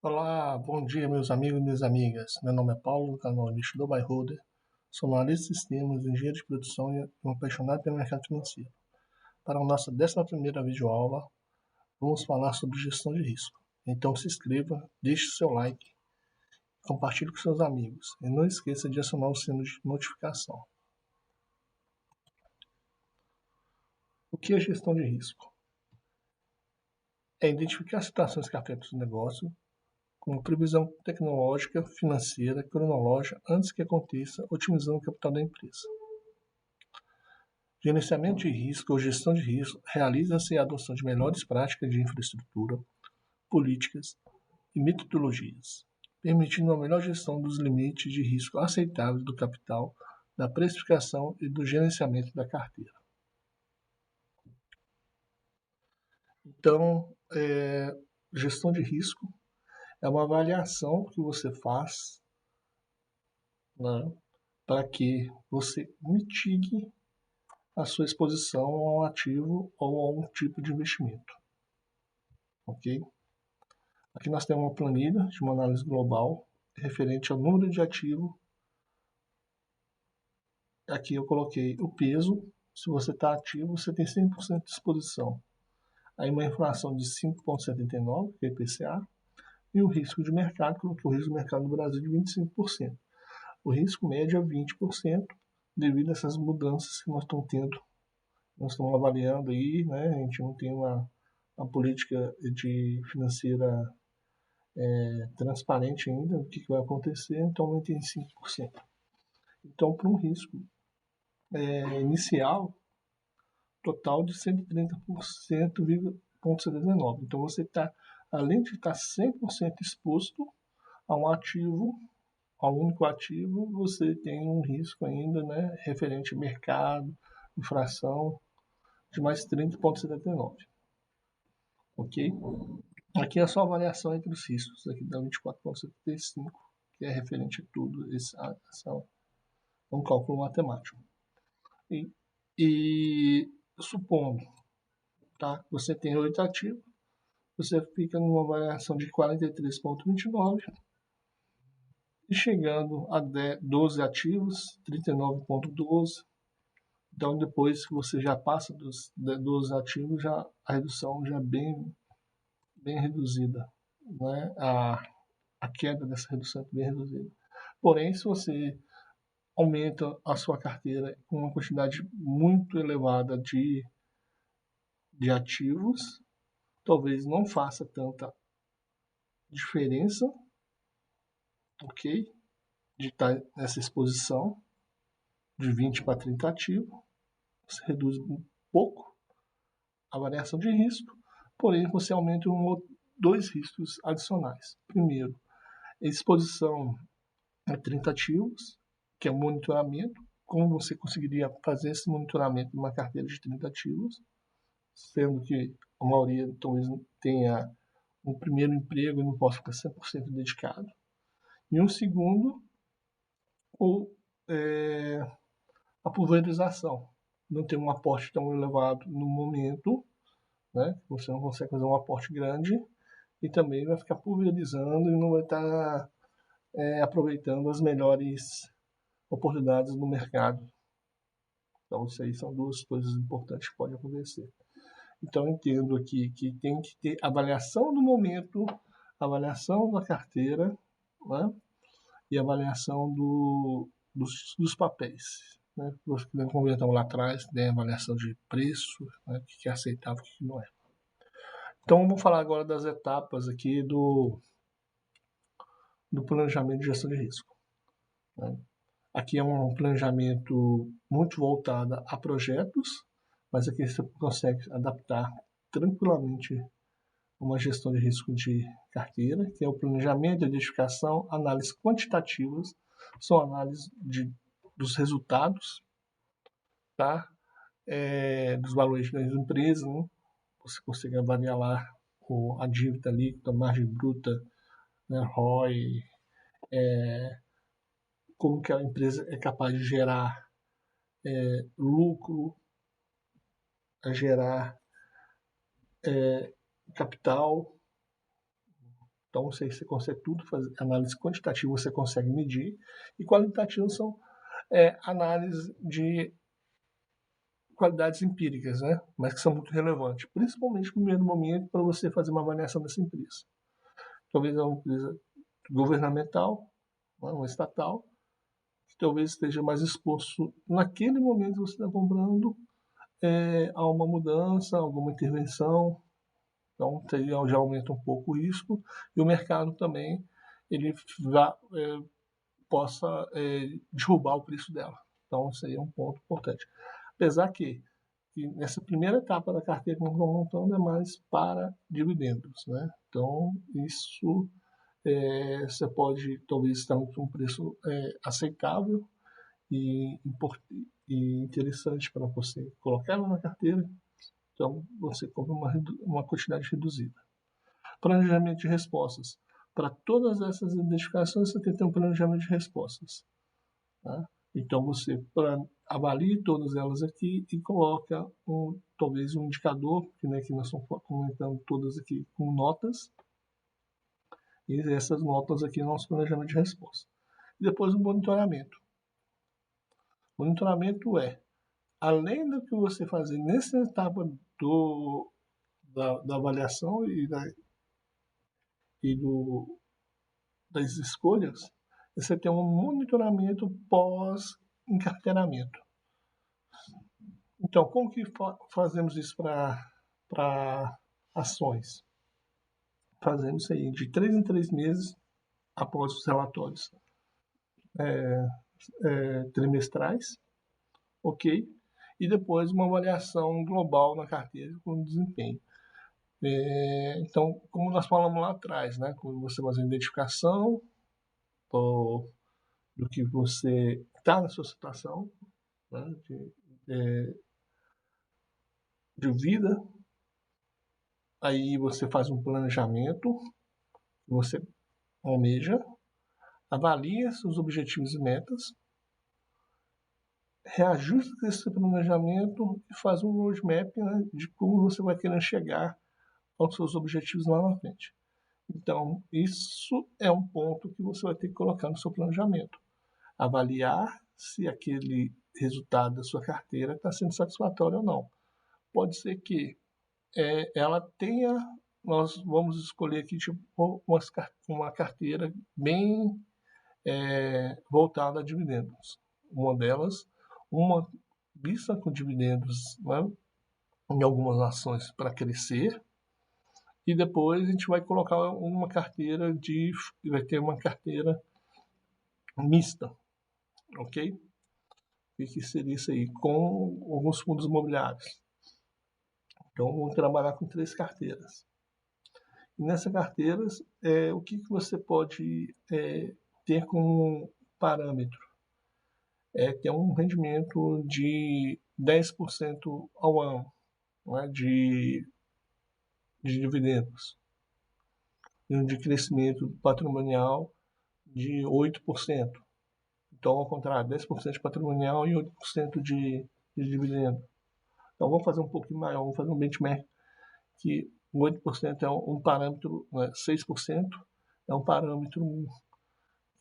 Olá, bom dia meus amigos e minhas amigas. Meu nome é Paulo, do canal Investidor by Holder. Sou analista de sistemas, engenheiro de produção e um apaixonado pelo mercado financeiro. Para a nossa 11ª videoaula, vamos falar sobre gestão de risco. Então se inscreva, deixe seu like, compartilhe com seus amigos e não esqueça de acionar o sino de notificação. O que é gestão de risco? É identificar situações que afetam o negócio, como previsão tecnológica, financeira, cronológica, antes que aconteça, otimizando o capital da empresa. Gerenciamento de risco ou gestão de risco realiza-se a adoção de melhores práticas de infraestrutura, políticas e metodologias, permitindo a melhor gestão dos limites de risco aceitáveis do capital, da precificação e do gerenciamento da carteira. Então, gestão de risco é uma avaliação que você faz, né, para que você mitigue a sua exposição a um ativo ou a um tipo de investimento. Ok? Aqui nós temos uma planilha de uma análise global referente ao número de ativo. Aqui eu coloquei o peso. Se você está ativo, você tem 100% de exposição. Aí uma inflação de 5,79, que é IPCA, e o risco de mercado, coloquei o risco de mercado no Brasil de 25%. O risco médio é 20%, devido a essas mudanças que nós estamos tendo. Nós estamos avaliando aí, né? A gente não tem uma política financeira transparente ainda, o que vai acontecer, então aumentei em 5%. Então, para um risco inicial, total de 130,79%. Então, você está, além de estar 100% exposto a um ativo, a um único ativo, você tem um risco ainda, né, referente ao mercado, inflação, de mais 30,79%. Ok? Aqui é a sua avaliação entre os riscos, aqui dá 24,75%, que é referente a tudo, um cálculo matemático. E supondo, tá, você tem 8 ativos, você fica numa variação de 43,29 e chegando a 12 ativos, 39,12. Então, depois que você já passa dos 12 ativos, já, a redução já é bem reduzida, né? A queda dessa redução é bem reduzida. Porém, se você aumenta a sua carteira com uma quantidade muito elevada de ativos, talvez não faça tanta diferença, ok? De estar nessa exposição de 20 para 30 ativos, você reduz um pouco a variação de risco, porém você aumenta dois riscos adicionais. Primeiro, a exposição a 30 ativos, que é o monitoramento. Como você conseguiria fazer esse monitoramento numa carteira de 30 ativos, sendo que a maioria talvez tenha um primeiro emprego e não possa ficar 100% dedicado. E um segundo, a pulverização. Não tem um aporte tão elevado no momento, né? Você não consegue fazer um aporte grande e também vai ficar pulverizando e não vai estar aproveitando as melhores oportunidades no mercado. Então, isso aí são duas coisas importantes que podem acontecer. Então, eu entendo aqui que tem que ter avaliação do momento, avaliação da carteira, né? E avaliação dos papéis. Né? Nós comentamos lá atrás, tem avaliação de preço, né? O que é aceitável e o que não é. Então, vamos falar agora das etapas aqui do planejamento de gestão de risco. Né? Aqui é um planejamento muito voltado a projetos, mas aqui você consegue adaptar tranquilamente uma gestão de risco de carteira, que é o planejamento, identificação, análises quantitativas, são análises dos resultados, tá? Dos valores das empresas, né? Você consegue avaliar lá a dívida líquida, a margem bruta, né, ROI, como que a empresa é capaz de gerar lucro, a gerar capital, Então, você consegue tudo, fazer análise quantitativa você consegue medir, e qualitativa são análise de qualidades empíricas, né? Mas que são muito relevantes, principalmente no primeiro momento para você fazer uma avaliação dessa empresa. Talvez é uma empresa governamental, uma estatal, que talvez esteja mais exposto naquele momento que você está comprando a uma mudança, alguma intervenção. Então, já aumenta um pouco o risco, e o mercado também ele possa derrubar o preço dela. Então, isso aí é um ponto importante. Apesar que nessa primeira etapa da carteira que nós estamos montando é mais para dividendos, né? Então, isso você pode talvez estar com um preço aceitável e interessante para você colocar ela na carteira. Então, você compra uma quantidade reduzida. Planejamento de respostas. Para todas essas identificações, você tem que ter um planejamento de respostas. Tá? Então, você avalie todas elas aqui e coloca talvez um indicador, que nós estamos comentando todas aqui com notas, e essas notas aqui é o nosso planejamento de resposta. E depois o monitoramento. O monitoramento além do que você fazer nessa etapa da avaliação das escolhas, você tem um monitoramento pós-encarteiramento. Então, como que fazemos isso para ações? Fazemos isso aí de 3 em 3 meses após os relatórios trimestrais, ok? E depois uma avaliação global na carteira com desempenho. Então, como nós falamos lá atrás, né? Quando você faz a identificação do que você está na sua situação, né? de vida, aí você faz um planejamento que você almeja, avalia seus objetivos e metas, reajusta esse planejamento e faz um roadmap, né, de como você vai querer chegar aos seus objetivos lá na frente. Então, isso é um ponto que você vai ter que colocar no seu planejamento. Avaliar se aquele resultado da sua carteira está sendo satisfatório ou não. Pode ser que ela tenha, nós vamos escolher aqui tipo, uma carteira bem voltada a dividendos. Uma delas, uma vista com dividendos, né, em algumas ações para crescer, e depois a gente vai colocar uma carteira vai ter uma carteira mista, ok? O que seria isso aí? Com alguns fundos imobiliários. Então, vamos trabalhar com 3 carteiras. E nessas carteiras, o que você pode ter como parâmetro? Ter um rendimento de 10% ao ano, né, de dividendos, e de crescimento patrimonial de 8%. Então, ao contrário, 10% de patrimonial e 8% de dividendo. Então, vamos fazer um pouquinho maior, vamos fazer um benchmark que 8% é um parâmetro, 6% é um parâmetro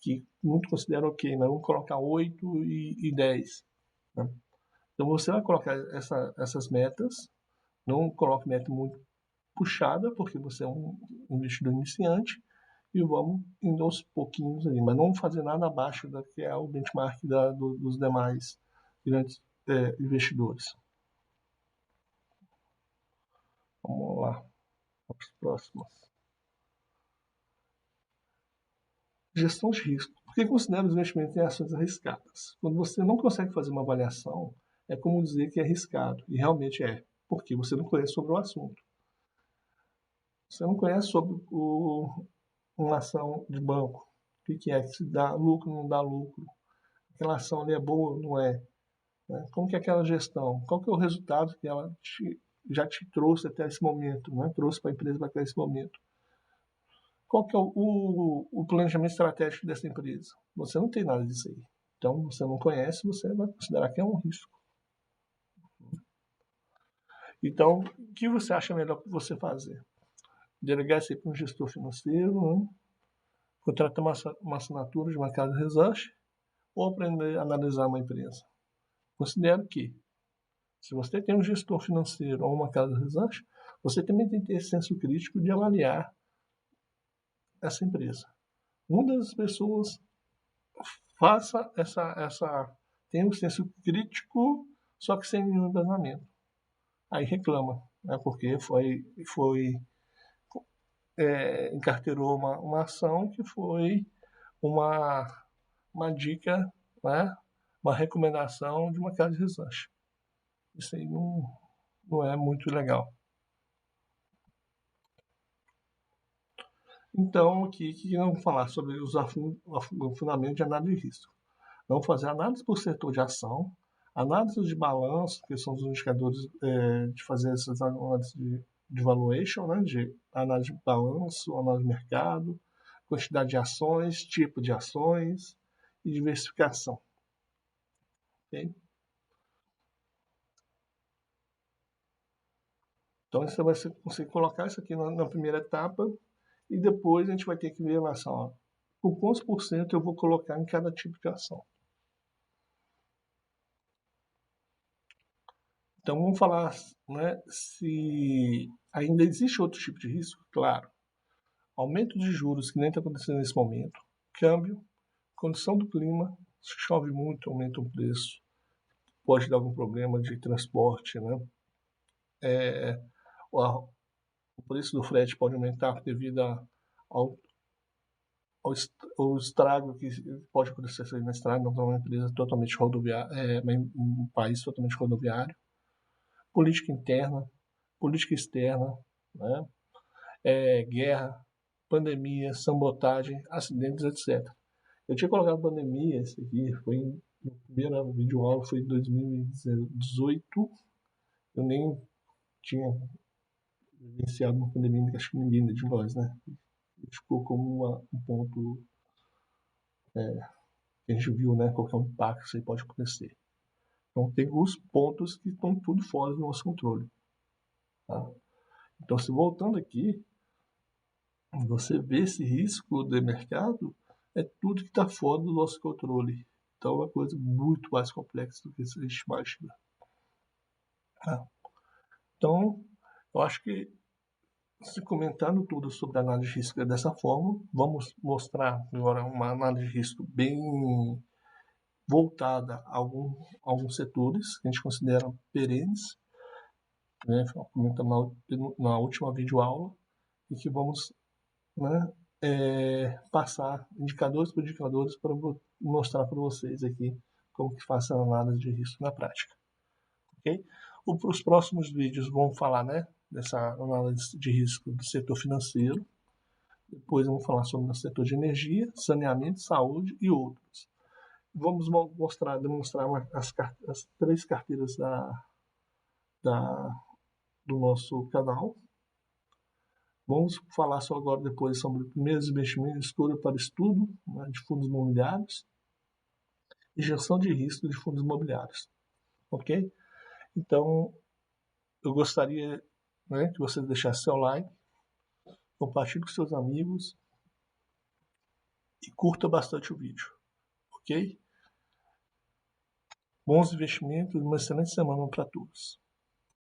que muito considera ok, mas vamos colocar 8 e 10. Né? Então, você vai colocar essas metas, não coloque meta muito puxada, porque você é um investidor iniciante, e vamos indo aos pouquinhos ali, mas não fazer nada abaixo do que é o benchmark dos demais grandes investidores. Vamos lá, as próximas. Gestão de risco. Por que considera os investimentos em ações arriscadas? Quando você não consegue fazer uma avaliação, é como dizer que é arriscado, e realmente é, porque você não conhece sobre o assunto. Você não conhece sobre uma ação de banco, o que é, se dá lucro ou não dá lucro, aquela ação ali é boa ou não é, né? Como que é aquela gestão, qual que é o resultado que ela já te trouxe até esse momento, né? Trouxe para a empresa até esse momento. Qual que é o planejamento estratégico dessa empresa? Você não tem nada disso aí. Então, você não conhece, você vai considerar que é um risco. Então, o que você acha melhor para você fazer? delegar isso aí para um gestor financeiro, né? Contratar uma assinatura de uma casa de research ou aprender a analisar uma empresa. Considero que, se você tem um gestor financeiro ou uma casa de research, você também tem que ter esse senso crítico de avaliar essa empresa. Muitas pessoas tem um senso crítico, só que sem nenhum embasamento. Aí reclama, né, porque encarteirou uma ação que foi uma, uma dica, né, uma recomendação de uma casa de research. Isso aí não é muito legal. Então, aqui que vamos falar sobre os fundamentos de análise de risco. Vamos fazer análise por setor de ação, análise de balanço, que são os indicadores de fazer essas análises de valuation, né, de análise de balanço, análise de mercado, quantidade de ações, tipo de ações e diversificação. Okay? Então, você vai conseguir colocar isso aqui na primeira etapa e depois a gente vai ter que ver lá só o quantos por cento eu vou colocar em cada tipo de ação. Então vamos falar, né, se ainda existe outro tipo de risco, claro. Aumento de juros que nem está acontecendo nesse momento, câmbio, condição do clima, se chove muito, aumenta o preço, pode dar algum problema de transporte, né? O preço do frete pode aumentar devido ao, ao estrago que pode acontecer na estrada, não é uma empresa totalmente rodoviária, um país totalmente rodoviário. Política interna, política externa, né? Guerra, pandemia, sabotagem, acidentes, etc. Eu tinha colocado pandemia, esse aqui foi no primeiro vídeo aula, foi em 2018. Eu nem tinha vivenciado uma pandemia, acho que ninguém de nós, né? Ficou como um ponto que a gente viu, né? Qual que é o impacto que isso aí pode acontecer. Então tem os pontos que estão tudo fora do nosso controle. Tá? Então, se voltando aqui, você vê esse risco de mercado, é tudo que está fora do nosso controle. Então é uma coisa muito mais complexa do que a gente imagina. Tá? Então, eu acho que se comentando tudo sobre a análise de risco dessa forma, vamos mostrar agora uma análise de risco bem voltada a alguns setores que a gente considera perenes, né? Comentamos na última videoaula, e que vamos, né, passar indicadores por indicadores para mostrar para vocês aqui como que faz a análise de risco na prática. Ok? Os próximos vídeos vão falar, né, dessa análise de risco do setor financeiro. Depois vamos falar sobre o setor de energia, saneamento, saúde e outros. Vamos demonstrar as 3 carteiras do nosso canal. Vamos falar só agora depois sobre primeiros investimentos, escolha para estudo, né, de fundos imobiliários e gestão de risco de fundos imobiliários. Ok? Então, eu gostaria, né, que você deixasse seu like, compartilhe com seus amigos e curta bastante o vídeo. Ok? Bons investimentos e uma excelente semana para todos.